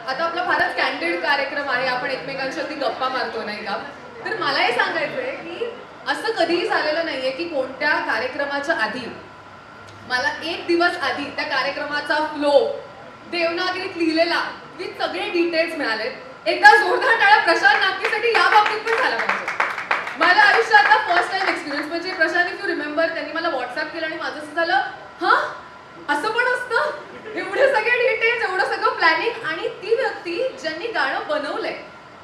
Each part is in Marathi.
आता आपला फारच कॅन्डिड कार्यक्रम आहे, आपण एकमेकांशी अगदी गप्पा मारतो नाही का? तर मला हे सांगायचंय की असं कधीही झालेलं नाहीये की कोणत्या कार्यक्रमाच्या आधी मला एक दिवस आधी त्या कार्यक्रमाचा फ्लो देवनागरीत लिहिलेला विथ सगळे डिटेल्स मिळालेत. एकदा जोरदार टाळ्या प्रशांत नागतीसाठी या बाबतीत पण झाला पाहिजे. माझ्या आयुष्यातला फर्स्ट टाइम एक्सपिरियन्स म्हणजे प्रशांत, इफ यू रिमेंबर, त्यांनी मला व्हॉट्सअप केलं आणि माझं असं झालं, हा असं पण असतं, एवढे सगळे डिटेल्स, एवढं सगळं प्लॅनिंग. आणि ती व्यक्ती ज्यांनी गाणं बनवलंय,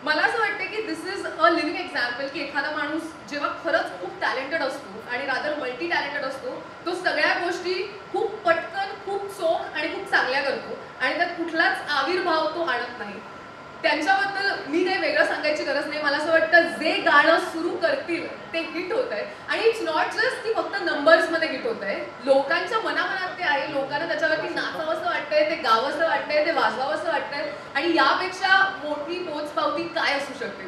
मला असं वाटतं की दिस इज अ लिव्हिंग एक्झाम्पल की एखादा माणूस जेव्हा खरंच खूप टॅलेंटेड असतो आणि रादर मल्टी टॅलेंटेड असतो, तो सगळ्या गोष्टी खूप पटकन, खूप चोख आणि खूप चांगल्या करतो आणि त्यात कुठलाच आविर्भाव तो आणत नाही. त्यांच्याबद्दल मी काही वेगळं सांगायची गरज नाही. मला असं वाटतं जे गाणं सुरू करतील ते हिट होत आहे आणि इट्स नॉट जस्ट की फक्त नंबर्समध्ये हिट होत आहे, लोकांच्या मनामनात ते आहे. लोकांना त्याच्यावरती नाचावंसं वाटतंय, ते गावंसं वाटतंय, ते वाजवावंसं वाटतंय आणि यापेक्षा मोठी पोचपावती काय असू शकते.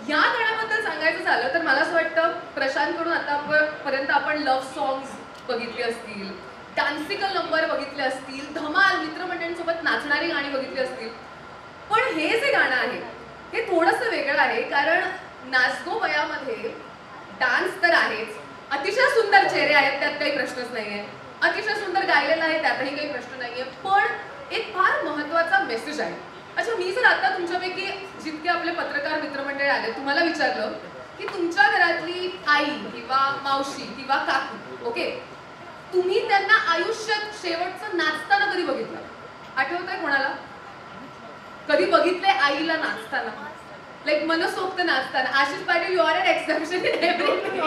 या गाण्याबद्दल सांगायचं झालं तर मला असं वाटतं प्रशांतकडून आतापर्यंत आपण लव्ह सॉंग्स बघितली असतील, डान्सिकल नंबर बघितले असतील, धमाल मित्रमंडळींसोबत नाचणारी गाणी बघितली असतील, पण हे जे गाणं आहे हे थोडंसं वेगळं आहे. कारण नाच गो बयामध्ये डान्स तर आहेच, अतिशय सुंदर चेहरे आहेत, त्यात काही प्रश्नच नाहीये, अतिशय सुंदर गायलेलं आहे, त्यातही काही प्रश्न नाहीये, पण एक फार महत्त्वाचा मेसेज आहे. अच्छा, मी जर आता तुमच्यापैकी जितके आपले पत्रकार मित्रमंडळ आले तुम्हाला विचारलं की तुमच्या घरातली आई किंवा मावशी किंवा काकू, ओके, तुम्ही त्यांना आयुष्यात शेवटचं नाचताना कधी बघितलं? आठवतंय कोणाला? कधी बघितलंय आईला नाचताना, लाईक मनसोक्त नाचताना? Ashish Patil, you are an exception in everything.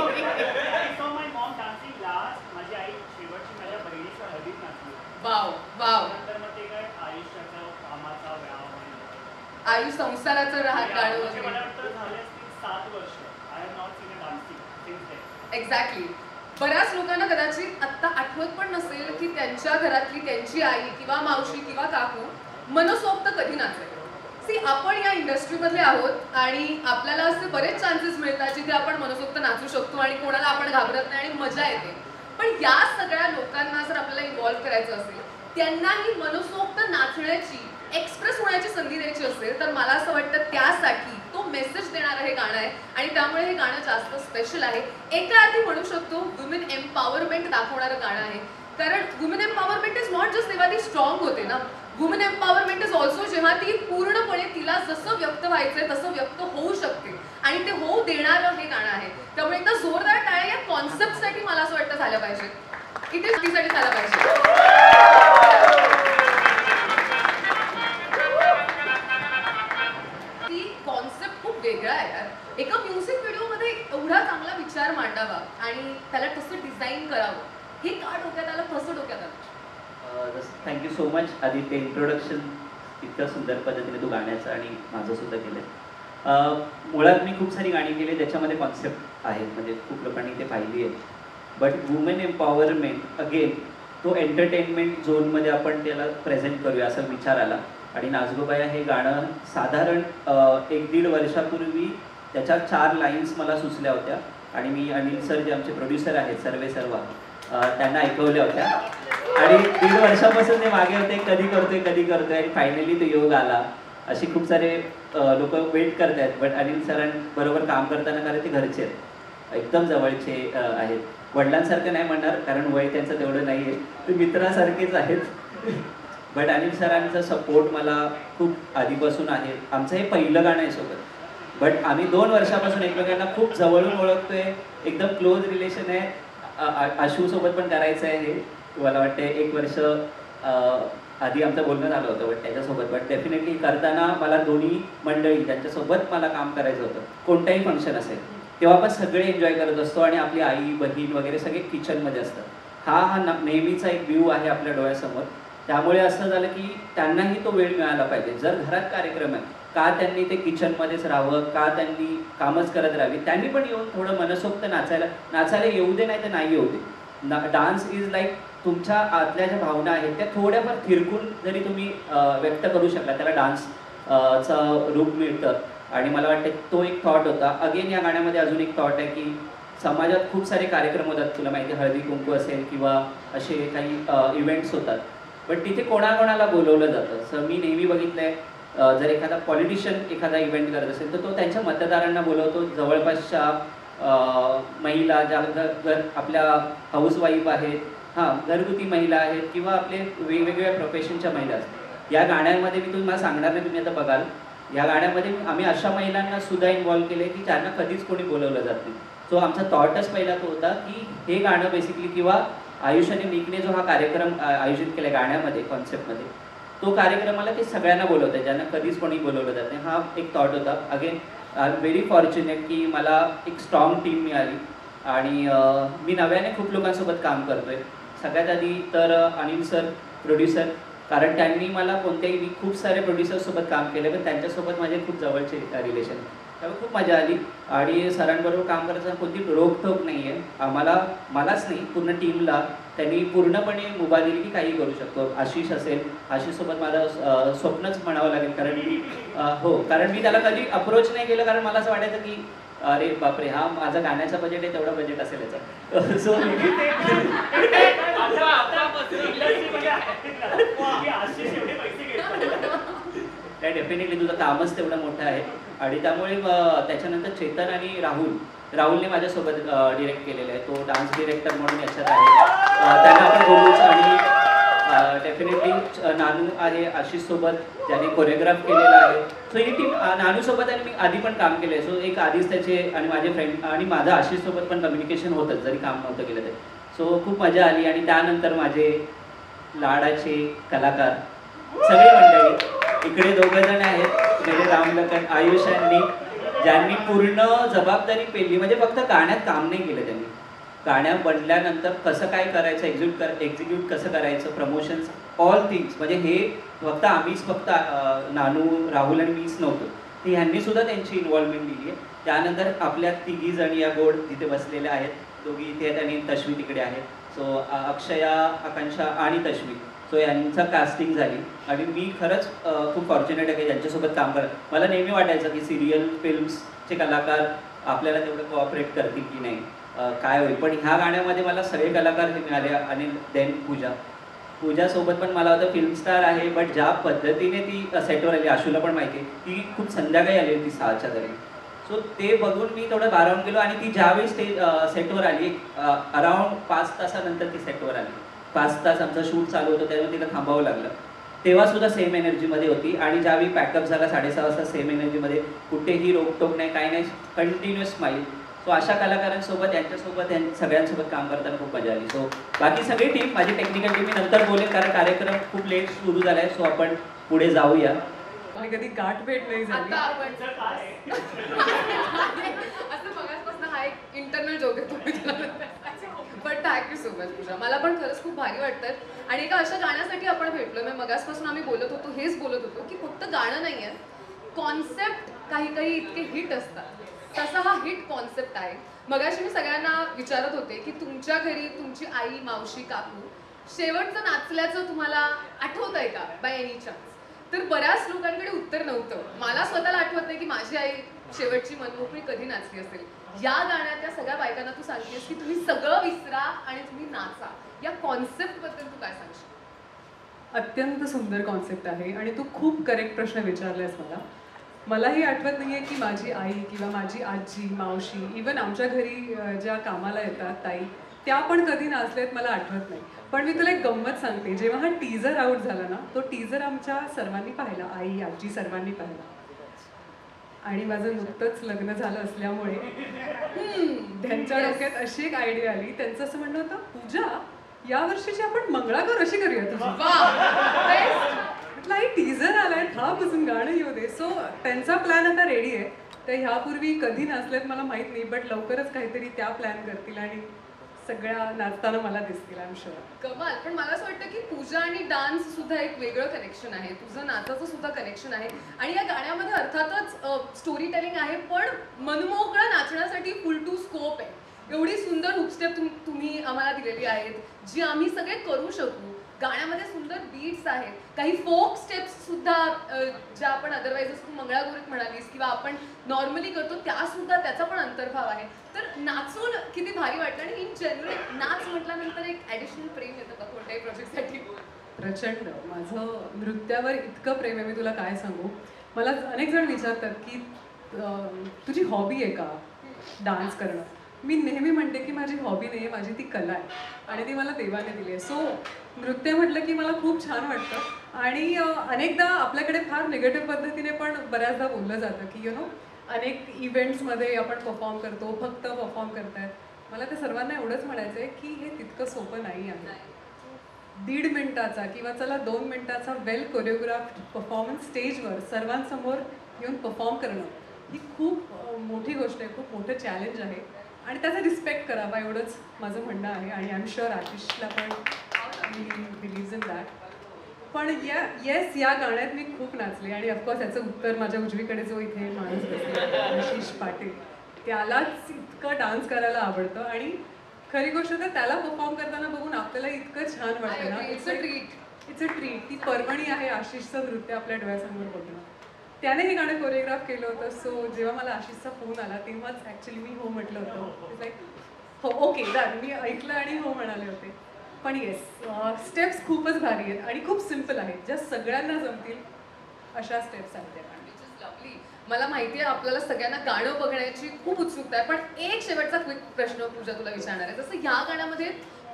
Wow wow. Aayush संसाराचं राहत गाणं एक्झॅक्टली. बऱ्याच लोकांना कदाचित आत्ता आठवत पण नसेल की त्यांच्या घरातली त्यांची आई किंवा मावशी किंवा काकू मनसोक्त कधी नाचले. सी, आपण या इंडस्ट्रीमधले आहोत आणि आपल्याला असे बरेच चान्सेस मिळतात जिथे आपण मनसोक्त नाचू शकतो आणि कोणाला आपण घाबरत नाही आणि मजा येते. पण या सगळ्या लोकांना जर आपल्याला इन्व्हॉल्व करायचं असेल, त्यांनाही मनसोक्त नाचण्याची, एक्सप्रेस होण्याची संधी द्यायची असेल, तर मला असं वाटतं त्यासाठी तो मेसेज देणारं हे गाणं आहे आणि त्यामुळे हे गाणं जास्त स्पेशल आहे. एका अर्थी म्हणू शकतो वुमेन एम्पॉवरमेंट दाखवणारं गाणं आहे. कारण women empowerment is not just जेव्हा ती स्ट्रॉंग होते ना, वुमेन एम्पॉवरमेंट इज ऑल्सो जेव्हा ती पूर्णपणे तिला जसं व्यक्त व्हायचंय तसं व्यक्त होऊ शकते आणि ते होऊ देणारं हे गाणं आहे. त्यामुळे एकदा जोरदार टाळ्या या कॉन्सेप्टसाठी मला असं वाटतं झाल्या पाहिजे, इथे तिसाठी झालं पाहिजे. ती कॉन्सेप्ट खूप वेगळा आहे यार. एका म्युझिक व्हिडिओमध्ये एवढा चांगला विचार मांडावा आणि त्याला तसं डिझाईन करावं, हे का डोक्यात आलं, कसं डोक्यात आलं? Thank you so much Aditya. Introduction इतकं सुंदर पद्धतीने तू गाण्याचं आणि माझं सुद्धा केलं. मुळात मी खूप सारी गाणी केली, त्याच्यामध्ये कॉन्सेप्ट आहेत, म्हणजे खूप लोकांनी ते पाहिली आहे. बट वुमेन एम्पॉवरमेंट अगेन तो एंटरटेनमेंट झोनमध्ये आपण त्याला प्रेझेंट करूया असा विचार आला. आणि नाच गो बया हे गाणं साधारण 1-1.5 वर्षापूर्वी त्याच्या 4 लाईन्स मला सुचल्या होत्या आणि मी अनिल सर जे आमचे प्रोड्युसर आहेत सर्व त्यांना ऐकवल्या होत्या आणि 1.5 वर्षापासून ते मागे होते, कधी करतोय आणि फायनली तो योग आला. अशी खूप सारे लोक वेट करत आहेत. बट अनिल सरांबरोबर काम करताना, कारण ते घरचे आहेत, एकदम जवळचे आहेत, वडिलांसारखं नाही म्हणणार कारण वय त्यांचं तेवढं नाही आहे, ते मित्रासारखेच आहेत. बट अनिल सरांचा सपोर्ट मला खूप आधीपासून आहे. आमचं हे पहिलं गाणं आहे सोबत, बट आम्ही 2 वर्षापासून एकमेकांना खूप जवळून ओळखतोय, एकदम क्लोज रिलेशन आहे. आशूसोबत पण करायचं आहे हे, मला वाटतं 1 वर्ष आधी आमचं बोलणं झालं होतं बट त्याच्यासोबत. बट डेफिनेटली करताना मला दोन्ही मंडळी ज्यांच्यासोबत मला काम करायचं होतं, कोणताही फंक्शन असेल तेव्हा आपण सगळे एन्जॉय करत असतो आणि आपली आई बहीण वगैरे सगळे किचनमध्ये असतात. हा नेहमीचा एक व्ह्यू आहे आपल्या डोळ्यासमोर. त्यामुळे असं झालं की त्यांनाही तो वेळ मिळाला पाहिजे. जर घरात कार्यक्रम आहे, का त्यांनी ते किचनमध्येच राहावं, का त्यांनी कामच करत राहावी, त्यांनी पण येऊन थोडं मनसोक्त नाचायला येऊ दे, नाही तर नाही येऊ दे. डान्स इज लाईक तुमच्या आतल्या ज्या भावना आहेत त्या थोड्याफार थिरकून जरी तुम्ही व्यक्त करू शकला, त्याला डान्सचं रूप मिळतं. आणि मला वाटतं तो एक थॉट होता. अगेन या गाण्यामध्ये अजून एक थॉट आहे की समाजात खूप सारे कार्यक्रम होतात, तुला माहिती आहे, हळदी कुंकू असेल किंवा असे काही इव्हेंट्स होतात, पण तिथे कोणाकोणाला बोलवलं जातं. सर मी नेहमी बघितलं आहे जर एखादा पॉलिटिशियन एखादा इव्हेंट करत असेल तर तो त्यांच्या मतदारांना बोलवतो, जवळपासच्या महिला ज्या आपल्या हाऊसवाईफ आहेत, हां घरगुती महिला आहेत किंवा आपले वेगवेगळ्या प्रोफेशनच्या महिला असतात. या गाण्यामध्ये मी तुम्हाला सांगणार नाही, तुम्ही आता बघाल. या गाण्यामध्ये आम्ही अशा महिलांना सुद्धा इन्व्हॉल्व केले की ज्यांना कधीच कोणी बोलवलं जात नाही. सो आमचा थॉटच पहिला तो होता की हे गाणं बेसिकली किंवा आयुष आणि निकने जो हा कार्यक्रम आयोजित केला गाण्यामध्ये कॉन्सेप्टमध्ये, तो कार्यक्रमाला ते सगळ्यांना बोलवत आहे ज्यांना कधीच कोणी बोलवलं जात नाही. हा एक थॉट होता. Again I am very fortunate की मला एक स्ट्रॉंग टीम मिळाली आणि मी नव्याने खूप लोकांसोबत काम करतोय. सगळ्यात आधी तर अनिल सर प्रोड्युसर, कारण त्यांनी मला मी खूप सारे प्रोड्युसर्ससोबत काम केलं पण त्यांच्यासोबत माझे खूप जवळचे रिलेशन, त्यामुळे खूप मजा आली. आणि सरांबरोबर काम करायचं कोणती रोकटोक नाही आहे आम्हाला, मलाच नाही पूर्ण टीमला. त्यांनी पूर्णपणे मुभा दिली की काही करू शकतो. आशिष असेल, आशिषसोबत माझं स्वप्नच म्हणावं लागेल, कारण कारण मी त्याला कधी अप्रोच नाही केलं, कारण मला असं वाटायचं की अरे बापरे, हा माझा गाण्याचा बजेट आहे तेवढा बजेट असेल याचा. सो नाही, डेफिनेटली तुझं कामच तेवढं मोठं आहे. आणि त्यामुळे त्याच्यानंतर चेतन आणि राहुलने माझ्यासोबत डिरेक्ट केलेलं आहे. तो डान्स डिरेक्टर म्हणून याच्यात आहे, त्यांना आपण बोलूच. आणि डेफिनेटली नानू आहे आशिषसोबत, ज्याने कोरिओग्राफ केलेलं आहे. सो ही टीम नानूसोबत आणि मी आधी पण काम केलं आहे. सो एक आधीच त्याचे आणि माझे फ्रेंड आणि माझं आशिषसोबत पण कम्युनिकेशन होतंच जरी काम नव्हतं केलं तरी. सो खूप मजा आली. आणि त्यानंतर माझे लाडाचे कलाकार सगळे मंडळी, इकडे दोघं जण आहेत मेरे रामलखन, आयुष यांनी, ज्यांनी पूर्ण जबाबदारी पेलली. म्हणजे फक्त गाण्यात काम नाही केलं त्यांनी, गाण्या बनल्यानंतर कसं काय करायचं, एक्झिक्यूट कसं करायचं, प्रमोशन्स, ऑल थिंग्स. म्हणजे हे फक्त नानू, राहुल आणि मीच नव्हतो, ते ह्यांनी सुद्धा त्यांची इन्व्हॉल्वमेंट दिली आहे. त्यानंतर आपल्या तिघी जणी या गोड तिथे बसलेल्या आहेत, दोघी इथे आहेत आणि तश्वी तिकडे आहे. सो अक्षया, आकांक्षा आणि तश्वी, सो यांचा कास्टिंग झाली. आणि मी खरंच खूप फॉर्च्युनेट आहे की ज्यांच्यासोबत काम करत. मला नेहमी वाटायचं की सिरियल फिल्म्सचे कलाकार आपल्याला तेवढं कोऑपरेट करतील की नाही, काय होईल. पण ह्या गाण्यामध्ये मला सगळे कलाकार हे मिळाले. आणि देन पूजासोबत पण मला होतं फिल्म स्टार आहे, बट ज्या पद्धतीने ती सेटवर आली, आशूला पण माहिती आहे, ती खूप संध्याकाळी आली होती 6च्या दरम्यान. सो ते बघून मी थोडं भारावून गेलो. आणि ती ज्यावेळी सेटवर आली, अराउंड 5 तासानंतर ती सेटवर आली. 5 तास आमचं शूट चालू होतं, त्यामुळे तिला थांबावं लागलं. तेव्हा सुद्धा सेम एनर्जीमध्ये होती. आणि ज्यावेळी पॅकअप झाला 6:30 वाजता, सेम एनर्जीमध्ये, कुठेही रोकटोक नाही, काही नाही, कंटिन्युअस स्माईल. सो अशा कलाकारांसोबत, यांच्यासोबत, सगळ्यांसोबत काम करताना खूप मजा आली. सो बाकी सगळी टीम, माझी टेक्निकल टीम मी नंतर बोलेन, कारण कार्यक्रम खूप लेट सुरू झाला आहे. सो आपण पुढे जाऊया. कधी गाठ भेट नाही झाली. आता आपण असं बघायपासून हा एक इंटरनल जोक आहे तुम्ही. पण थँक्यू सो मच पूजा, मला पण खरंच खूप भारी वाटतं. आणि एका अशा गाण्यासाठी आपण भेटलो. मी मगासपासून आम्ही हेच बोलत होतो की फक्त गाणं नाही आहे, कॉन्सेप्ट काही इतके हिट असतात. तसा हा हिट कॉन्सेप्ट आहे. मगाशी मी सगळ्यांना विचारत होते की तुमच्या घरी तुमची आई, मावशी, काकू शेवटचं नाचल्याचं तुम्हाला आठवत आहे का बाय एनी चान्स? तर बऱ्याच लोकांकडे उत्तर नव्हतं. मला स्वतःला आठवत नाही की माझी आई शेवटची मनमोकळी कधी नाचली असेल. या गाण्यात त्या सगळ्या बायकांना तू सांगतेस की तुम्ही सगळं विसरा आणि तुम्ही नाचा. या कॉन्सेप्ट बद्दल तू काय सांगशील? अत्यंत सुंदर कॉन्सेप्ट आहे आणि तू खूप करेक्ट प्रश्न विचारलायस मला. मलाही आठवत नाही आहे की माझी आई किंवा माझी आजी, मावशी, इवन आमच्या घरी ज्या कामाला येतात ताई, त्या पण कधी नाचल्यात मला आठवत नाही. पण मी तुला एक गंमत सांगते. जेव्हा हा टीजर आउट झाला ना, तो टीजर आमच्या सर्वांनी पाहिला, आई, आजी सर्वांनी पाहिला. आणि माझं नुकतंच लग्न झालं असल्यामुळे त्यांच्या डोक्यात अशी एक आयडिया आली. त्यांचं असं म्हणणं होतं, पूजा यावर्षीची आपण मंगळागौर अशी करूया तुझी. म्हटलं आई टीजर आलाय, थांबून गाणं येऊ दे. सो त्यांचा प्लॅन आता रेडी आहे. तर ह्यापूर्वी कधी नाचल्यात मला माहीत नाही, बट लवकरच काहीतरी त्या प्लॅन करतील आणि सगळ्या नाचताना मला दिसतील, आय एम शुअर. कमाल. पण मला असं वाटतं की पूजा आणि डान्स सुद्धा एक वेगळं कनेक्शन आहे, तुझं नाचाचं सुद्धा कनेक्शन आहे. आणि या गाण्यामध्ये अर्थातच स्टोरी टेलिंग आहे, पण मनमोकळं नाचण्यासाठी फुल टू स्कोप आहे. एवढी सुंदर हुकस्टेप तुम्ही आम्हाला दिलेली आहेत, जी आम्ही सगळे करू शकू. गाण्यामध्ये सुंदर बीट्स आहेत, काही फोक स्टेप्स सुद्धा ज्या आपण अदरवाईज तू मंगळागौरीत म्हणालीस किंवा आपण नॉर्मली करतो त्या सुद्धा, त्याचा पण अंतर्भाव आहे. तर नाचून किती भारी वाटतं. आणि इन जनरल नाच म्हटल्यानंतर एक ॲडिशनल प्रेम येतं का कोणत्याही प्रोजेक्टसाठी? प्रचंड. माझं नृत्यावर इतकं प्रेम आहे, मी तुला काय सांगू. मला अनेक जण विचारतात की तुझी हॉबी आहे का डान्स करणं. मी नेहमी म्हणते की माझी हॉबी नाही आहे, माझी ती कला आहे आणि ती मला देवाने दिली आहे. सो नृत्य म्हटलं की मला खूप छान वाटतं आणि अनेकदा आपल्याकडे फार निगेटिव्ह पद्धतीने पण बऱ्याचदा बोललं जातं की अनेक इव्हेंट्समध्ये आपण परफॉर्म करतो, फक्त परफॉर्म करतायत. मला त्या सर्वांना एवढंच म्हणायचं आहे की हे तितकं सोपं नाही आहे. 1.5 मिनिटाचा किंवा चला 2 मिनिटाचा वेल कोरिओग्राफ परफॉर्मन्स स्टेजवर सर्वांसमोर येऊन परफॉर्म करणं ही खूप मोठी गोष्ट आहे, खूप मोठं चॅलेंज आहे आणि त्याचा रिस्पेक्ट करावा एवढंच माझं म्हणणं आहे. आणि आय एम शुअर आशिषला पण बिलीव्ज इन दॅट. पण या गाण्यात मी खूप नाचले आणि ऑफकोर्स याचं उत्तर माझ्या उजवीकडे जो इथे माणूस बसला आशिष पाटील, त्यालाच इतकं डान्स करायला आवडतं आणि खरी गोष्ट तर त्याला परफॉर्म करताना बघून आपल्याला इतकं छान वाटतं ना. It's a treat. ती पर्वणी आहे आशिषचं नृत्य आपल्या डोळ्यासमोर बघणं. त्याने हे गाणं कोरिओग्राफ केलं होतं. सो जेव्हा मला आशिषचा फोन आला तेव्हाच ॲक्च्युली मी हो म्हटलं होतं. लाईक हो ओके डन. मी ऐकलं आणि हो म्हणाले होते. पण येस, स्टेप्स खूपच भारी आहेत आणि खूप सिम्पल आहेत, ज्या सगळ्यांना जमतील अशा स्टेप्स आहेत त्या गाण्यात. लवली. मला माहिती आहे आपल्याला सगळ्यांना गाणं बघण्याची खूप उत्सुकता आहे, पण एक शेवटचा क्विक प्रश्न पूजा तुला विचारणार आहे. जसं या गाण्यामध्ये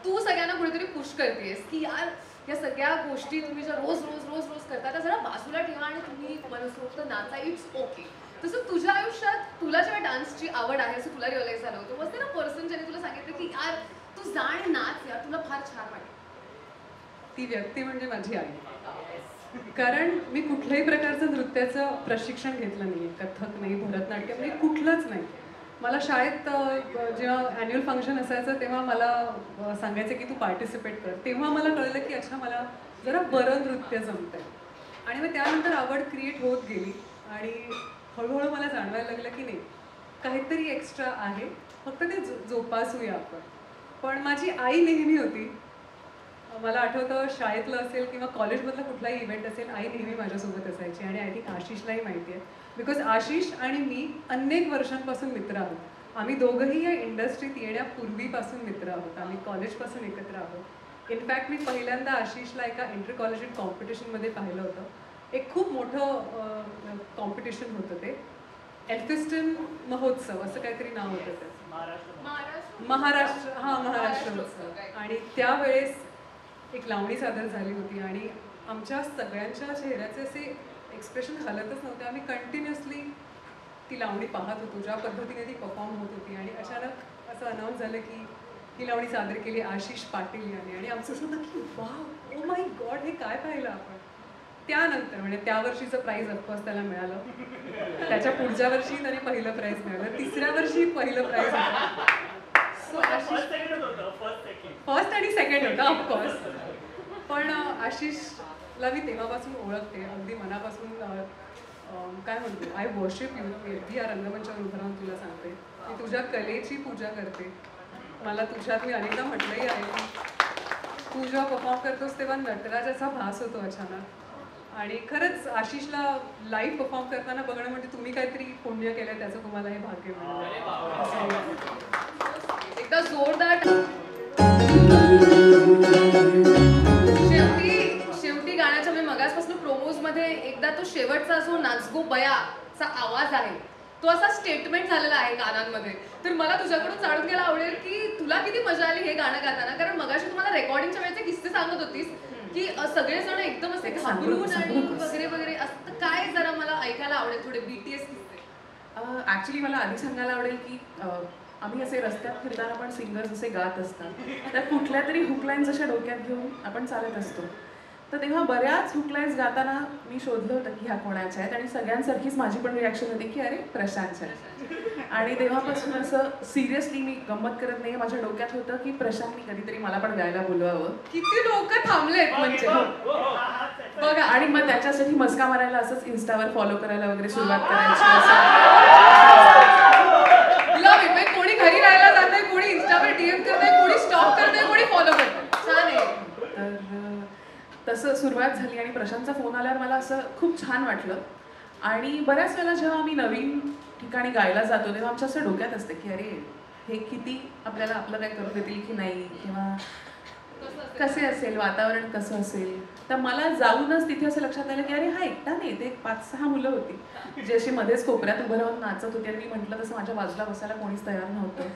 तू सगळ्यांना कुठेतरी पुश करतेस की यार या सगळ्या गोष्टी तुम्ही ज्या रोज रोज रोज रोज करता त्या जरा बाजूला ठेवा आणि तुम्ही मनसोक्त नाचा, इट्स ओके. तसं तुझ्या आयुष्यात तुला जेव्हा डान्सची आवड आहे असं तुला रिअलाइज झालं होतं, मग ते ना पर्सन ज्याने तुला सांगितलं की यार तू जा आणि नाच, यार तुला फार छान वाटेल. ती व्यक्ती म्हणजे माझी आई. कारण मी कुठल्याही प्रकारचं नृत्याचं प्रशिक्षण घेतलं नाही. कथक नाही, भरतनाट्यम नाही, कुठलंच नाही. मला शाळेत जेव्हा ॲन्युअल फंक्शन असायचं तेव्हा मला सांगायचं की तू पार्टिसिपेट कर. तेव्हा मला कळलं की अच्छा मला जरा बरं नृत्य जमतंय आणि मग त्यानंतर आवड क्रिएट होत गेली आणि हळूहळू मला जाणवायला लागलं की नाही काहीतरी एक्स्ट्रा आहे, फक्त ते जोपासूया आपण. पण माझी आई नेहमी होती. मला आठवतं शाळेतलं असेल किंवा कॉलेजमधला कुठलाही इव्हेंट असेल, आई नेहमी माझ्यासोबत असायची आणि आय थिंक आशिषलाही माहिती आहे. बिकॉज आशिष आणि मी अनेक वर्षांपासून मित्र आहोत. आम्ही दोघंही या इंडस्ट्रीत येण्यापूर्वीपासून मित्र आहोत. आम्ही कॉलेजपासून एकत्र आहोत. इनफॅक्ट मी पहिल्यांदा आशिषला एका इंटर कॉलेजिएट कॉम्पिटिशनमध्ये पाहिलं होतं. एक खूप मोठं कॉम्पिटिशन होतं ते. एल्फिस्टन महोत्सव असं काहीतरी नाव होतं त्याचं. महाराष्ट्र उत्सव. आणि त्यावेळेस एक लावणी सादर झाली होती आणि आमच्या सगळ्यांच्या चेहऱ्याचे असे एक्सप्रेशन हलतच नव्हते. आम्ही कंटिन्युअसली ती लावणी पाहत होतो, ज्या पद्धतीने ती परफॉर्म होत होती आणि अचानक असं अनाऊन्स झालं की ही लावणी सादर केली आशिष पाटील यांनी आणि आमचं असं होतं की वाव, ओ माय गॉड, हे काय पाहिलं आपण. त्यानंतर म्हणजे त्या वर्षीचं प्राईज ऑफकोर्स त्याला मिळालं. त्याच्या पुढच्या वर्षी त्याने पहिलं प्राईज मिळालं. तिसऱ्या वर्षी पहिलं प्राईज होतं. फर्स्ट आणि सेकंड होता ऑफकोर्स. पण आशिषला मी तेव्हापासून ओळखते अगदी मनापासून. काय म्हणतो, आय वर्शिप यू. या रंगमंचावर उभं राहून तुला सांगते मी तुझ्या कलेची पूजा करते. मला तुझ्यात मी अनेकदा म्हटलंही आहे की तू जेव्हा परफॉर्म करतोस तेव्हा नटराजाचा भास होतो अचानक. आणि खरंच आशिषला लाईव्ह परफॉर्म करताना बघणं म्हणजे तुम्ही काहीतरी पुण्य केलं त्याचं तुम्हाला हे भाग्य मिळालं. एकदा जोरदार शेवटी गाण्याच्या मी मगासपासून प्रोमोज मध्ये एकदा तो शेवटचा जो नाचगो बयाचा आवाज आहे तो असा स्टेटमेंट झालेला आहे गाण्यांमध्ये. तर मला तुझ्याकडून जाणून घ्यायला आवडेल की तुला किती मजा आली हे गाणं गाताना. कारण मगाशी तुम्हाला रेकॉर्डिंगच्या वेळेचे किस्से सांगत होतीस की सगळेजण एकदम असे घाबरून आणि वगैरे वगैरे असं काय, जरा मला ऐकायला आवडेल थोडे BTS किस्से. ॲक्च्युली मला आधी सांगायला आवडेल की आम्ही असे रस्त्यात फिरताना पण सिंगर्स असे गात असतात, त्या कुठल्या तरी हुकलाईन्स अशा डोक्यात घेऊन आपण चालत असतो. तर तेव्हा बऱ्याच हुकलाईन्स गाताना मी शोधलं होतं की ह्या कोणाच्या आहेत आणि सगळ्यांसारखीच माझी पण रिॲक्शन होती की अरे प्रशांतच्या आहेत. आणि तेव्हापासून असं सिरियसली मी गंमत करत नाही, माझ्या डोक्यात होतं की प्रशांतनी कधीतरी मला पण गायला बोलवावं. किती लोक थांबलेत म्हणजे बघा. आणि मग त्याच्यासाठी मस्का मारायला असंच इन्स्टावर फॉलो करायला वगैरे सुरुवात करायची. कोणी घरी राहायला जातंय, कोणी इन्स्टावर DM करतंय, कोणी स्टॉप करतंय, कोणी फॉलो करतंय. छान आहे. तर तसं सुरुवात झाली आणि प्रशांतचा फोन आल्यावर मला असं खूप छान वाटलं. आणि बऱ्याच वेळेला जेव्हा आम्ही नवीन ठिकाणी गायला जातो तेव्हा आमच्या असं डोक्यात असतं की अरे हे किती आपल्याला आपलं काय करू देतील की नाही, किंवा कसे असेल वातावरण, कसं असेल. तर मला जाऊनच तिथे असं लक्षात आलं की अरे हा एकटा नाही, ते 5-6 मुलं होती जी अशी मध्येच कोपऱ्यात उभं राहून नाचत होती आणि मी म्हटलं तसं माझ्या बाजूला बसायला कोणीच तयार नव्हतं.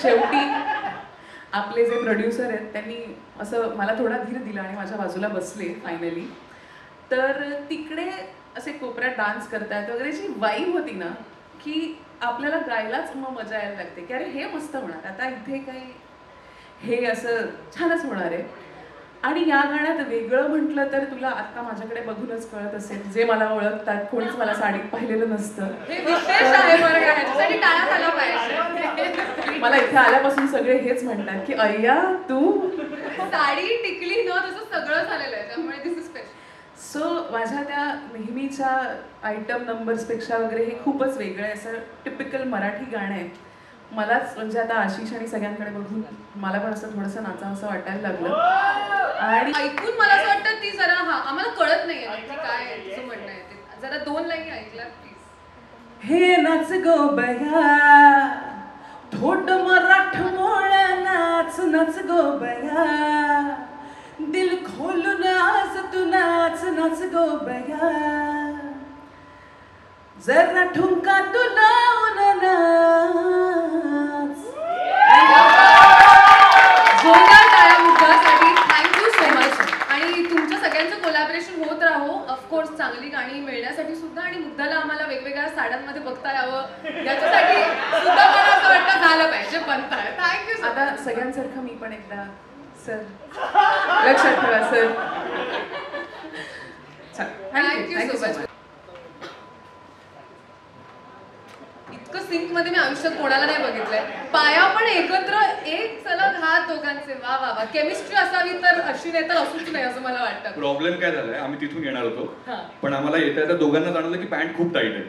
शेवटी आपले जे प्रोड्युसर आहेत त्यांनी असं मला थोडा धीर दिला आणि माझ्या बाजूला बसले फायनली. तर तिकडे असे कोपऱ्यात डान्स करतायत वगैरे जी वाईब होती ना की आपल्याला गायलाच मग मजा यायला लागते की अरे हे मस्त होणार, आता इथे काही हे असं छानच होणार आहे. आणि या गाण्यात वेगळं म्हटलं तर तुला आता माझ्याकडे बघूनच कळत असेल, जे मला ओळखतात कोणीच मला साडीत पाहिलेलं नसतं. हे विशेष आहे बरं का, ह्याच्यासाठी टाळा झाला पाहिजे. मला इथे आल्यापासून सगळे हेच म्हणतात की अय्या तू साडी टिकली न तसं सगळं झालेलं आहे, त्यामुळे दिस इज स्पेशल. सो माझ्या त्या नेहमीच्या आयटम नंबर्सपेक्षा वगैरे हे खूपच वेगळं आहे, असं टिपिकल मराठी गाणं आहे. मलाच म्हणजे आता आशिष आणि सगळ्यांकडे बघून मला पण असं थोडंसं नाचावं असं वाटायला लागलं. आणि ऐकून मला असं वाटतं ती जरा आम्हाला कळत नाहीये नक्की काय आहे तुझं म्हणणं आहे ते. जरा 2 लाईनी ऐकल्या प्लीज. हे नाच गो बया थोड मराठ मोळ नाच नाच गो बया, दिल खोलून आज तू नाच नाच गो बया, जरा ठुमका तू लावून नाच. जोरदार टाळ्या मुद्द्यासाठी. Thank you so much. आणि तुमच्या सगळ्यांचं कोलॅबरेशन होत राहो. ऑफकोर्स चांगली गाणी मिळण्यासाठी सुद्धा आणि मुद्दाला आम्हाला वेगवेगळ्या साड्यांमध्ये बघता यावं याच्यासाठी सुद्धा मला असं वाटतं झालं पाहिजे बनताय. थँक्यू. आता सगळ्यांसारखं मी पण एकदा सर लक्षात ठेवा सर. Thank you so much. इतकं सिंक मध्ये मी आयुष्यात कोणाला नाही बघितलंय. पाया पण एकत्र एक सलग हात दोघांचे. वा वा वा. केमिस्ट्री असावी तर अशी नाही तर असूच नाही असं मला वाटतं. प्रॉब्लेम काय झालाय, आम्ही तिथून येणार होतो हा. पण आम्हाला येता येता दोघांना जाणवलं की पॅन्ट खूप टाईट आहे.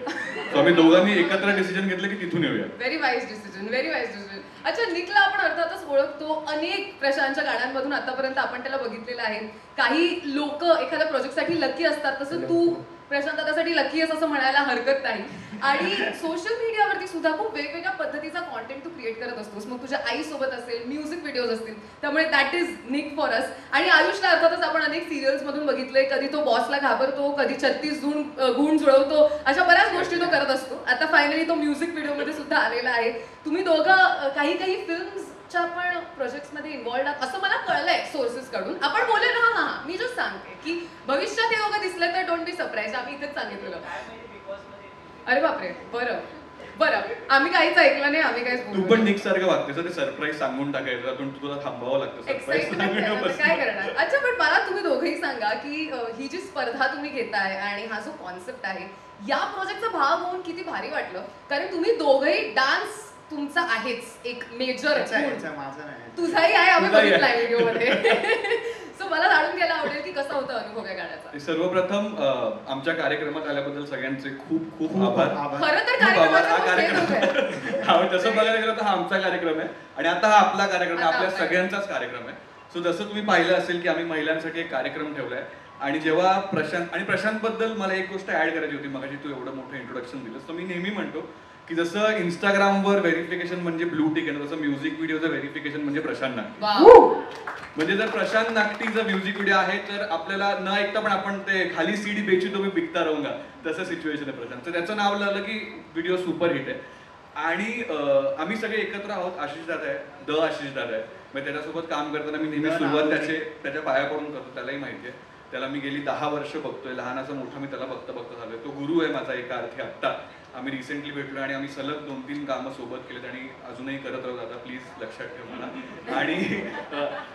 So आम्ही दोघांनी एकत्र डिसिजन घेतलं की तिथून येऊया. Very wise decision, very wise decision. अच्छा, निकला आपण अर्थातच ओळखतो. अनेक प्रशांतच्या गाण्यांमधून आतापर्यंत आपण त्याला बघितलेलं आहे. काही लोक एखाद्या प्रोजेक्टसाठी लकी असतात, तसं तू प्रशांत त्यासाठी लकी आहेस असं म्हणायला हरकत नाही. आणि सोशल मीडियावरती सुद्धा खूप वेगवेगळ्या पद्धतीचा कॉन्टेंट तू क्रिएट करत असतोस. मग तुझ्या आईसोबत असेल, म्युझिक व्हिडिओज असतील, त्यामुळे that is nick for us. आणि आयुषला अर्थातच आपण अनेक सिरियल्स मधून बघितलंय. कधी तो बॉसला घाबरतो, कधी 36 गुण जुळवतो, अशा बऱ्याच गोष्टी तो करत असतो. आता फायनली तो म्युझिक व्हिडिओमध्ये सुद्धा आलेला आहे. तुम्ही दोघं काही फिल्म्सच्या पण प्रोजेक्ट्समध्ये इन्व्हॉल्ड आहात असं मला कळलंय सोर्सेस कडून. आपण बोलले ना. हा, मी जस्ट सांगते की भविष्यात हे दोघं दिसले तर डोंट बी सरप्राईज. आम्ही इथेच सांगितलं. अरे बापरे. बरं बरं, आम्ही काहीच ऐकलं नाही, आम्ही काहीच तू पण निक सारखं वागतेस, ते सरप्राईज सांगून टाकायचं, त्यातून तुला थांबावं लागतं एक्साइटमेंट काय करणार. अच्छा, पण मला तुम्ही दोघंही सांगा की ही जी स्पर्धा तुम्ही घेताय आणि हा जो कॉन्सेप्ट आहे, या प्रोजेक्टचा भाग होऊन किती भारी वाटलं. कारण तुम्ही दोघंही डान्स तुमचा आहेच एक मेजर. तुझाही आहे, आम्ही बघितलाय व्हिडिओमध्ये. सो मला जाणून घ्यायला आवडेल की कसा होता अनुभव या गाण्याचा. सर्वप्रथम आमच्या कार्यक्रमात आल्याबद्दल सगळ्यांचे खूप खूप आभार. खरं तर हा कार्यक्रम तसं बघायला गेलं तर हा आमचा कार्यक्रम आहे आणि आता हा आपला कार्यक्रम आहे, आपल्या सगळ्यांचाच कार्यक्रम आहे. सो जसं तुम्ही पाहिलं असेल की आम्ही महिलांसाठी एक कार्यक्रम ठेवलाय. आणि जेव्हा प्रशांत बद्दल मला एक गोष्ट ऍड करायची होती. मगाशी तू एवढं मोठं इंट्रोडक्शन दिलंस, तर मी नेहमी म्हणतो की जसं इंस्टाग्रामवर व्हेरिफिकेशन म्हणजे ब्लू टिक आहे, तसं म्युझिक व्हिडिओचं व्हेरिफिकेशन म्हणजे प्रशांत नागटी. म्हणजे जर प्रशांत नागटीचं म्युझिक व्हिडिओ आहे तर आपल्याला न ऐकता पण आपण ते खाली सीडी बेची तो मी बिकता राहूंगा तसं सिच्युएशन आहे प्रशांत. तर त्याचं नाव लावलं की व्हिडिओ सुपरहिट आहे. आणि आम्ही सगळे एकत्र आहोत. आशिष दादा आहे, आशिष दादा आहे. मग त्याच्यासोबत काम करताना मी नेहमी सुरुवात त्याच्या पाया पडून करतो. त्यालाही माहिती आहे. त्याला मी गेली 10 वर्ष बघतोय. लहानाचा मोठा मी त्याला बघता झालोय. तो गुरु आहे माझा एका अर्थी. आत्ता आम्ही रिसेंटली भेटलो आणि आम्ही सलग 2-3 कामं सोबत केलेत आणि अजूनही करत राहू. आता प्लीज लक्षात ठेव मला. आणि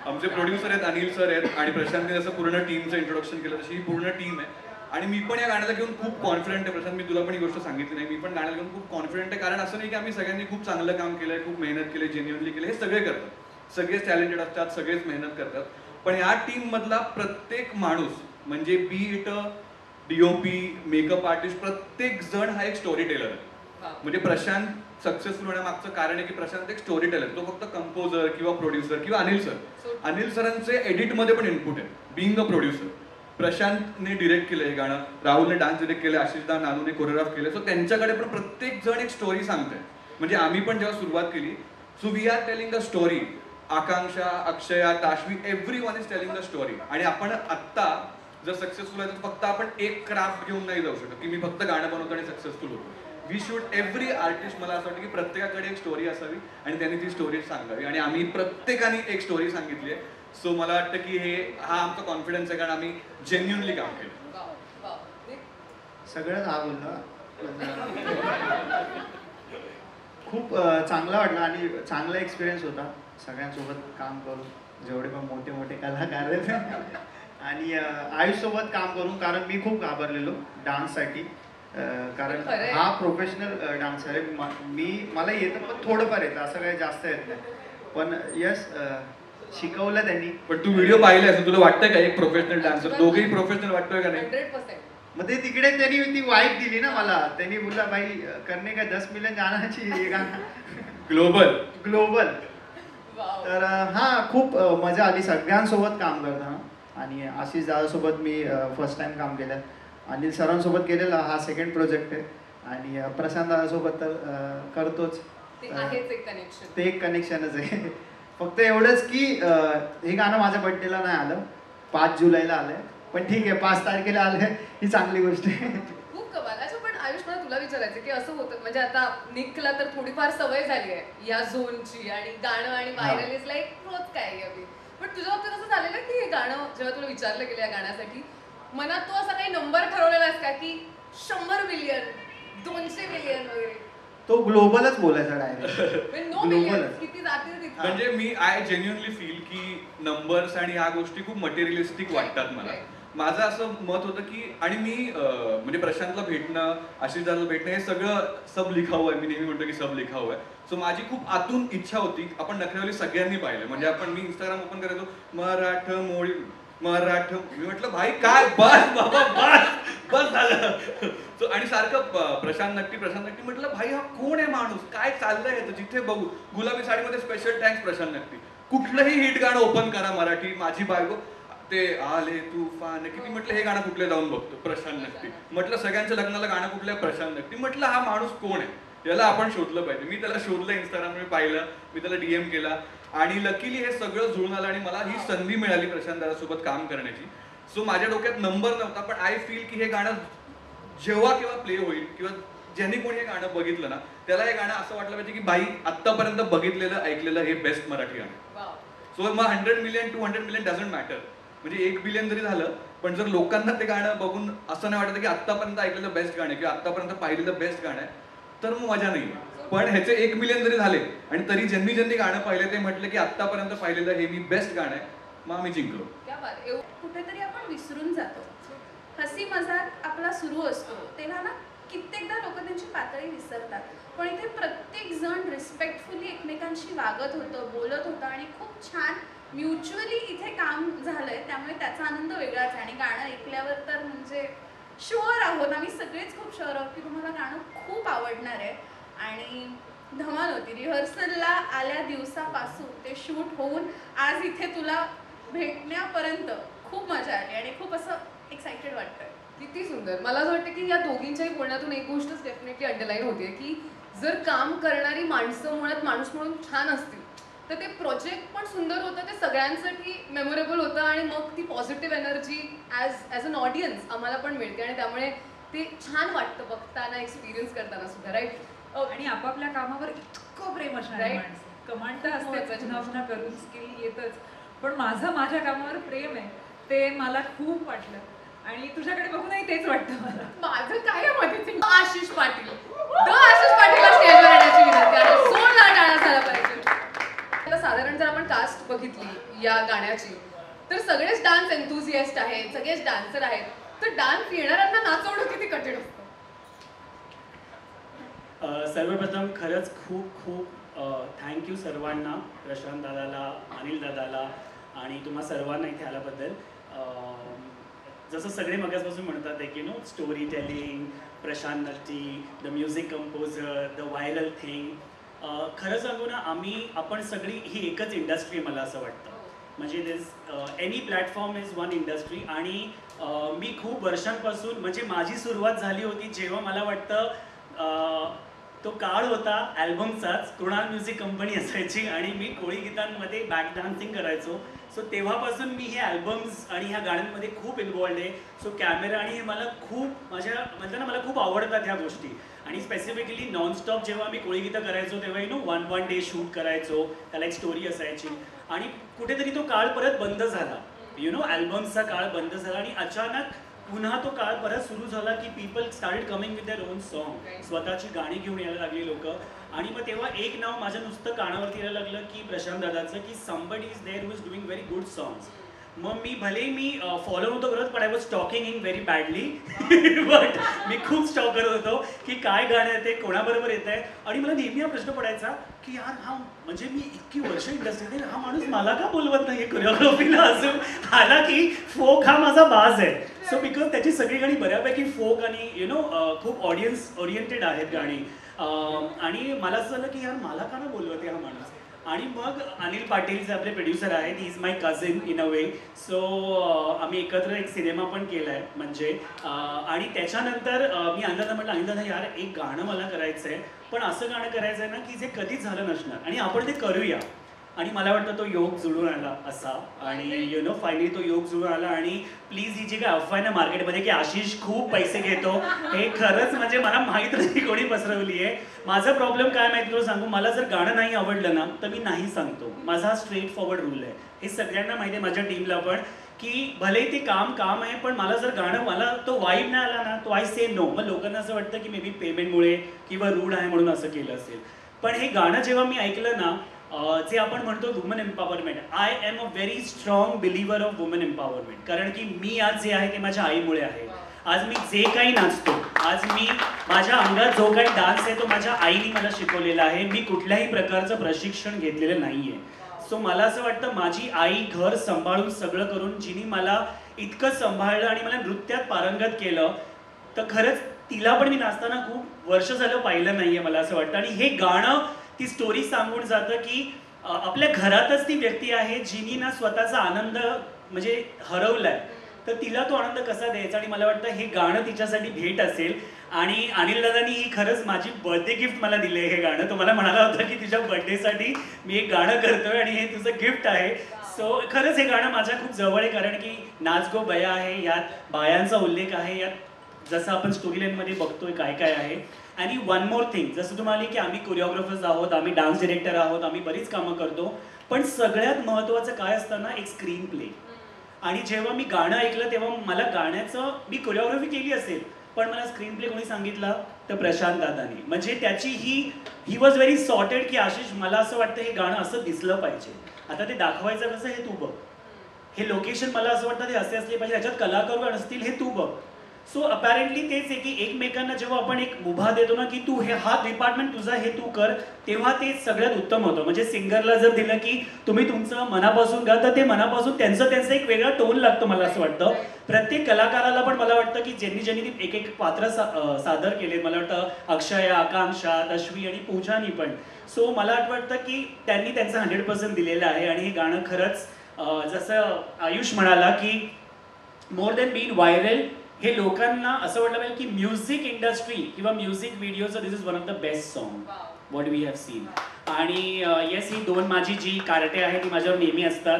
आमचे प्रोड्युसर आहेत अनिल सर आहेत आणि प्रशांतने जसं पूर्ण टीमचं इंट्रोडक्शन केलं तशी ही पूर्ण टीम आहे. आणि मी पण या गाण्याला घेऊन खूप कॉन्फिडंट आहे. प्रशांत, मी तुला पण ही गोष्ट सांगितली नाही, मी पण गाण्याला घेऊन खूप कॉन्फिडंट आहे. कारण असं नाही की आम्ही सगळ्यांनी खूप चांगलं काम केलंय, खूप मेहनत केली, जेन्युअनली केलं. हे सगळे करतात, सगळेच टॅलेंटेड असतात, सगळेच मेहनत करतात. पण या टीम मधला प्रत्येक माणूस म्हणजे बी इट डीओपी, मेकअप आर्टिस्ट, प्रत्येक जण हा एक स्टोरी टेलर आहे. म्हणजे प्रशांत सक्सेसफुल होण्यामागचं कारण आहे की प्रशांत एक स्टोरी टेलर. तो फक्त कंपोजर किंवा प्रोड्युसर किंवा अनिल सरांचे एडिटमध्ये पण इनपुट आहे. बिईंग अ प्रोड्युसर, प्रशांतने डिरेक्ट केलं हे गाणं, राहुलने डान्स डिरेक्ट केले, आशिषदा नानूने कोरिओग्राफ केले. सो त्यांच्याकडे पण प्रत्येक जण एक स्टोरी सांगतोय. म्हणजे आम्ही पण जेव्हा सुरुवात केली, so we are telling a story. Akanksha, Akshaya, Tashvi, everyone is telling the story. आणि आपण आत्ता जर सक्सेसफुल आहे तर फक्त आपण एक क्राफ्ट घेऊन नाही जाऊ शकत की मी फक्त गाणं बनवतो आणि सक्सेसफुल होतो. वी शूड एव्हरी आर्टिस्ट, मला असं वाटतं की प्रत्येकाकडे एक स्टोरी असावी आणि त्यांनी ती स्टोरी सांगावी आणि आम्ही प्रत्येकाने एक स्टोरी सांगितली आहे. सो मला वाटतं की हा आमचा कॉन्फिडन्स आहे कारण आम्ही जेन्युनली काम केलं. सगळंच हा बोलला. खूप चांगला वाटला आणि चांगला एक्सपिरियन्स होता सगळ्यांसोबत काम करून, जेवढे पण मोठे मोठे कलाकार आहेत आणि आयुषसोबत काम करून, कारण मी खूप घाबरलेलो डान्ससाठी, कारण हा प्रोफेशनल डान्सर आहे. मला येतं पण थोडंफार येतं, असं काही जास्त येत नाही, पण यस शिकवलं त्यांनी. पण तू व्हिडिओ पाहिले असं तुला वाटतंय का एक प्रोफेशनल डान्सर, दोघेही प्रोफेशनल वाटतोय का नाही? 100%. मग ते तिकडे त्यांनी ती वाईब दिली ना मला, त्यांनी बोलला भाई करणे का 10 मिलियन जाण्याची ग्लोबल. तर हा खूप मजा आली सगळ्यांसोबत काम करताना आणि आशिष दादासोबत मी फर्स्ट टाइम काम केलं, अनिल सरांसोबत केलेला हा सेकंड प्रोजेक्ट आहे आणि प्रशांत दादासोबत तर करतोच, ते एक कनेक्शनच आहे. फक्त एवढंच की हे गाणं माझ्या बर्थडेला नाही आलं, 5 जुलैला आलंय, पण ठीक आहे 5 तारखेला आलंय, ही चांगली गोष्ट आहे. खूप कमाल. अच्छा, पण आयुष मला तुला विचारायचं की असं होतं, म्हणजे आता निकला तर थोडीफार सवय झाली आहे या झोनची आणि गाणं आणि व्हायरल इज लाईक रोज काय अगदी, पण तुझ्या बाबतीत असं झालेलं की हे गाणं जेव्हा तुला विचारलं गेलं या गाण्यासाठी, मनात तू असा काही नंबर ठरवलेला आहेस का की 100 मिलियन 200 मिलियन वगैरे? तो ग्लोबलच बोलायचा डायरेक्ट. नो मिलियन किती जातील तिथे. म्हणजे मी आय जेन्युअनली फील की नंबर्स आणि ह्या गोष्टी खूप मटेरियलिस्टिक वाटतात मला. माझं असं मत होतं की, आणि मी म्हणजे प्रशांतला भेटणं, आशिष दादाला भेटणं, हे सगळं सब लिखाऊ आहे. मी नेहमी म्हणतो की सब लिखाऊ आहे. सो माझी खूप आतून इच्छा होती, आपण नखरेवाली सगळ्यांनी पाहिलं, म्हणजे आपण मी इंस्टाग्राम ओपन करायचो मराठमोळी, मी म्हटलं भाई काय, बस बाबा बस झालं. आणि सारखं प्रशांत नक्की म्हटलं भाई हा कोण आहे माणूस, काय चाललंय याचं, जिथे बघू गुलाबी साडीमध्ये स्पेशल थँक्स प्रशांत नक्की. कुठलंही हिट गाणं ओपन करा मराठी, माझी बायको ते आले तुफान किती, म्हटलं हे गाणं कुठले जाऊन बघतो प्रशांत नक्की. म्हटलं सगळ्यांच्या लग्नाला गाणं कुठलं प्रशांत नक्की. म्हटलं हा माणूस कोण आहे, याला आपण शोधलं पाहिजे. मी त्याला शोधलं, इंस्टाग्रामवर पाहिलं, मी त्याला DM केला आणि लकीली हे सगळं जुळून आलं आणि मला ही संधी मिळाली प्रशांत दादासोबत काम करण्याची. सो माझ्या डोक्यात नंबर नव्हता, पण आय फील की हे गाणं जेव्हा केव्हा प्ले होईल किंवा ज्यांनी कोणी हे गाणं बघितलं ना, त्याला हे गाणं असं वाटलं पाहिजे की बाई आत्तापर्यंत बघितलेलं ऐकलेलं हे बेस्ट मराठी गाणं. सो मग 100 मिलियन 200 मिलियन डझंट मॅटर, म्हणजे 1 बिलियन जरी झालं, पण जर लोकांना ते गाणं बघून असं नाही वाटतं की आत्तापर्यंत ऐकलेलं बेस्ट गाणं किंवा आत्तापर्यंत पाहिलेलं बेस्ट गाणं आहे, तर मग मजा नाही. पण ह्याचे 1 मिलियन जरी झाले आणि तरी ज्यांनी गाणं पाहिलं ते म्हटलं की आत्तापर्यंत पाहिलेलं हे मी बेस्ट गाणं आहे, मग आम्ही जिंकलो. कुठेतरी आपण विसरून जातो, हसी मजाक आपला सुरू असतो तेव्हा ना कित्येकदा लोक त्यांची पातळी विसरतात, पण इथे प्रत्येक जण रिस्पेक्टफुली एकमेकांशी वागत होतं, बोलत होतं आणि खूप छान म्युच्युअली इथे काम झालंय, त्यामुळे त्याचा आनंद वेगळाच आहे. आणि गाणं ऐकल्यावर तर म्हणजे शुअर आहोत, आम्ही सगळेच खूप शुअर आहोत की तुम्हाला गाणं खूप आवडणार आहे. आणि धमाल होती, रिहर्सलला आल्या दिवसापासून ते शूट होऊन आज इथे तुला भेटण्यापर्यंत खूप मजा आली आणि खूप असं एक्साइटेड वाटतंय. किती सुंदर. मला असं वाटतं की या दोघींच्याही बोलण्यातून एक गोष्टच डेफिनेटली अंडरलाईन होते की जर काम करणारी माणसं मुळात माणूस म्हणून छान असतील तर ते प्रोजेक्ट पण सुंदर होतं, ते सगळ्यांसाठी मेमोरेबल होतं आणि मग ती positive energy as an audience आम्हाला पण मिळते आणि त्यामुळे ते छान वाटतं बघताना, एक्सपिरियन्स करताना सुद्धा. राईट. आणि आपापल्या कामावर इतकं प्रेम असणार माणसं, कमांड तर असतेच, पुन्हा पुन्हा करून स्किल येतच, पण माझं माझ्या कामावर प्रेम आहे ते मला खूप वाटलं आणि तुझ्याकडे बघूनही तेच वाटतं मला. माझं काय मध्ये आशिष पाटील आशिष पाटीलला स्टेजवर येण्याची विनंती आहे, जोरदार टाळ्या झाला पाहिजे. आता साधारण जर आपण कास्ट बघितली या गाण्याची तर सगळेच डान्स एन्थुझिएस्ट आहेत, सगळेच डान्सर आहेत, तर डान्स येणाऱ्यांना नाचवणं किती कठीण असतं? सर्वप्रथम खरंच खूप खूप थँक्यू सर्वांना, प्रशांत दादाला, अनिल दादाला आणि तुम्हा सर्वांना इथे आल्याबद्दल. जसं सगळे मगासपासून म्हणतात आहे की no story telling, Prashant Natti, the music composer, the viral thing. खरं सांगू ना, आपण सगळी ही एकच इंडस्ट्री मला असं वाटतं, म्हणजे this any platform is one industry. आणि मी खूप वर्षांपासून, म्हणजे माझी सुरुवात झाली होती जेव्हा मला वाटतं तो काळ होता अल्बमचाच. कृणाल म्युझिक कंपनी असायची आणि मी कोळी गीतांमध्ये बॅक डान्सिंग करायचो. सो तेव्हापासून मी हे अल्बम्स आणि ह्या गाण्यांमध्ये खूप इन्वॉल्ड आहे. सो कॅमेरा आणि हे मला खूप म्हणतात ना मला खूप आवडतात ह्या गोष्टी. आणि स्पेसिफिकली नॉनस्टॉप जेव्हा मी कोळी गीतं करायचो तेव्हा वन डे शूट करायचो, त्याला एक स्टोरी असायची. आणि कुठेतरी तो काळ परत बंद झाला, अल्बम्सचा काळ बंद झाला आणि अचानक पुन्हा तो काळ परत सुरू झाला की people started coming with their own song. स्वतःची गाणी घेऊन यायला लागली लोक. आणि मग तेव्हा एक नाव माझ्या नुसतं कानावरती यायला लागलं की प्रशांत दादाचं, की somebody is there who is doing very good songs. मग मी फॉलो नव्हतो करत, पण I was stalking in very badly. But मी खूप स्टॉक करत होतो की काय गाणं येते, कोणाबरोबर येत आहे. आणि मला नेहमी हा प्रश्न पडायचा की यार हा म्हणजे मी इतकी वर्ष इंडस्ट्रीत हा माणूस मला का बोलवत नाही कोरिओग्राफीला अजून. आला की फोक हा माझा बाज आहे. सो बिकॉज त्याची सगळी गाणी बऱ्यापैकी फोक आणि खूप ऑडियन्स ओरिएंटेड आहेत गाणी. आणि मला असं झालं की यार मला का ना बोलवते हा माणूस. आणि मग अनिल पाटील जे आपले प्रोड्युसर आहेत, he is my cousin in a way. So आम्ही एकत्र एक सिनेमा पण केला आहे म्हणजे. आणि त्याच्यानंतर मी अनिलदादा म्हटलं, अनिलदादा यार एक गाणं मला करायचं आहे, पण असं गाणं करायचं आहे ना की जे कधीच झालं नसणार आणि आपण ते करूया. आणि मला वाटतं तो योग जुळून आला असा. आणि फायनली तो योग जुळून आला. आणि प्लीज ही जी काय अफवा आहे ना मार्केटमध्ये की आशिष खूप पैसे घेतो, हे खरंच म्हणजे मला माहीत नाही कोणी पसरवली आहे. माझा प्रॉब्लेम काय माहिती तुला सांगू, मला जर गाणं नाही आवडलं ना तर मी नाही सांगतो. माझा हा स्ट्रेट फॉरवर्ड रूल आहे. हे सगळ्यांना माहिती आहे, माझ्या टीमला पण, की भले ते काम आहे, पण मला जर गाणं मला तो वाईब नाही आला ना तो आय से नो. मग लोकांना असं वाटतं की मे बी पेमेंटमुळे किंवा रूढ आहे म्हणून असं केलं असेल. पण हे गाणं जेव्हा मी ऐकलं ना, जे आपण म्हणतो women empowerment, I am a very strong believer of women empowerment. कारण की मी आज जे आहे ते माझ्या आईमुळे आहे. आज मी जे काही नाचतो, आज मी माझ्या अंगात जो काही डान्स आहे तो माझ्या आईने मला शिकवलेला आहे. मी कुठल्याही प्रकारचं प्रशिक्षण घेतलेलं नाही आहे. सो मला असं वाटतं माझी आई घर सांभाळून सगळं करून जिने मला इतकं सांभाळलं आणि मला नृत्यात पारंगत केलं, तर खरंच तिला पण मी नाचताना खूप वर्ष झालं पाहिलं नाही आहे मला असं वाटतं. आणि हे गाणं ती स्टोरी सांगून जातं की आपल्या घरातच ती व्यक्ती आहे जिनी ना स्वतःचा आनंद म्हणजे हरवलाय, तर तिला तो आनंद कसा द्यायचा. आणि मला वाटतं हे गाणं तिच्यासाठी भेट असेल. आणि अनिल दादानी ही खरंच माझी बर्थडे गिफ्ट मला दिले हे गाणं. तो मला म्हणाला होता की तुझ्या बर्थडेसाठी मी एक गाणं करतोय आणि हे तुझं गिफ्ट आहे. सो खरंच हे गाणं माझ्या खूप जवळ आहे. कारण की नाच गो बया आहे, यात बायांचा उल्लेख आहे, यात जसं आपण स्टोरी लाईनमध्ये बघतोय काय काय आहे. आणि वन मोर थिंग, जसं तुम्हाला की आम्ही कोरिओग्राफर्स आहोत, आम्ही डान्स डिरेक्टर आहोत, आम्ही बरीच कामं करतो, पण सगळ्यात महत्त्वाचं काय असतं ना, एक स्क्रीन प्ले. आणि जेव्हा मी गाणं ऐकलं तेव्हा मला गाण्याचं, मी कोरिओग्राफी केली असेल पण मला स्क्रीन प्ले कोणी सांगितलं तर प्रशांत दादानी. म्हणजे त्याची ही वॉज व्हेरी सॉर्टेड की आशिष मला असं वाटतं हे गाणं असं दिसलं पाहिजे. आता ते दाखवायचं कसं हे तू बघ, हे लोकेशन मला असं वाटतं ते असे असले पाहिजे, त्याच्यात कलाकार असतील हे तू बघ. सो अपॅरेंटली तेच आहे की एकमेकांना जेव्हा आपण एक मुभा देतो ना की तू हा डिपार्टमेंट तुझा हे तू कर, तेव्हा ते सगळ्यात उत्तम होतं. म्हणजे सिंगरला जर दिलं की तुम्ही तुमचं मनापासून गा, तर ते मनापासून त्यांचं एक वेगळा टोन लागतं मला असं वाटतं. प्रत्येक कलाकाराला पण मला वाटतं की ज्यांनी एक पात्र सादर केले, मला वाटतं अक्षय, आकांक्षा, तश्वी आणि पूजानी पण. सो मला वाटतं की त्यांनी त्यांचं 100% दिलेलं आहे. आणि हे गाणं खरंच जसं आयुष म्हणाला की मोर दॅन बीइंग व्हायरल, हे लोकांना असं वाटलं पाहिजे की म्युझिक इंडस्ट्री किंवा म्युझिक व्हिडिओचं this is one of the best song what we have seen. आणि येस, ही दोन माझी जी कार्टे आहे ती माझ्यावर नेहमी असतात.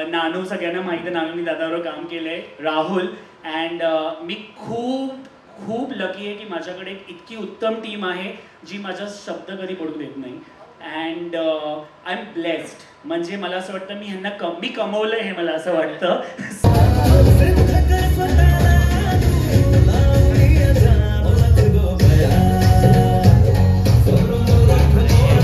नानू सगळ्यांना माहिती आहे, नानूनी दादावर काम केलं आहे, राहुल. अँड मी खूप लकी आहे की माझ्याकडे इतकी उत्तम टीम आहे जी माझा शब्द कधी पडू देत नाही. And I am blessed. म्हणजे मला असं वाटतं मी ह्यांना कमी कमवलं हे मला असं वाटतं.